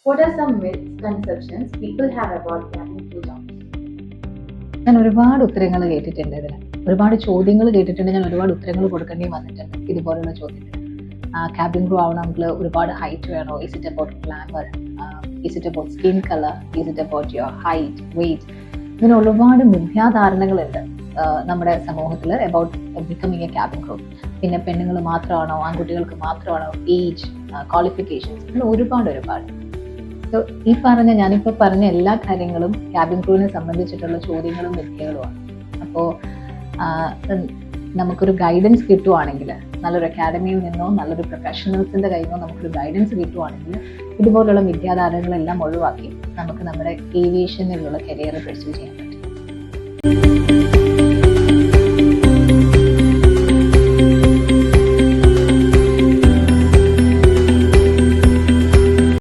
What are some misconceptions people have about cabin crew jobs? ഞാൻ ഒരുപാട് ഉത്തരങ്ങൾ കേട്ടിട്ടുണ്ട് ഇതിന്. ഒരുപാട് ചോദ്യങ്ങൾ കേട്ടിട്ടുണ്ട്. ഞാൻ ഒരുപാട് ഉത്തരങ്ങൾ കൊടുക്കേണ്ടി വന്നിട്ടുണ്ട് ഇതുപോലുള്ള ചോദ്യത്തിന്. ക്യാബിൻ ക്രൂ ആവണമെങ്കിൽ ഒരുപാട് ഹൈറ്റ് വേണോ? Is it about glamour? Is it about skin colour? Is it about your height, weight? ഇങ്ങനെ ഒരുപാട് മിഥ്യാധാരണകളുണ്ട് നമ്മുടെ സമൂഹത്തിൽ about becoming a cabin crew. പിന്നെ പെണ്ണുങ്ങൾ മാത്രമാണോ, ആൺകുട്ടികൾക്ക് മാത്രമാണോ, ഏജ്, ക്വാളിഫിക്കേഷൻസ്, അങ്ങനെ ഒരുപാട്. സോ ഞാനിപ്പോൾ പറഞ്ഞ എല്ലാ കാര്യങ്ങളും ക്യാബിൻ ക്രൂവിനെ സംബന്ധിച്ചിട്ടുള്ള ചോദ്യങ്ങളും മിഥ്യകളുമാണ്. അപ്പോൾ നമുക്കൊരു ഗൈഡൻസ് കിട്ടുവാണെങ്കിൽ, നല്ലൊരു അക്കാഡമിയിൽ നിന്നോ നല്ലൊരു പ്രൊഫഷണൽസിന്റെ കയ്യിൽ നിന്നോ നമുക്കൊരു ഗൈഡൻസ് കിട്ടുവാണെങ്കിൽ ഇതുപോലുള്ള മിഥ്യാധാരണകളെല്ലാം ഒഴിവാക്കി നമുക്ക് നമ്മുടെ ഏവിയേഷനിലുള്ള കരിയർ പെർസ്യൂ ചെയ്യാൻ പറ്റും.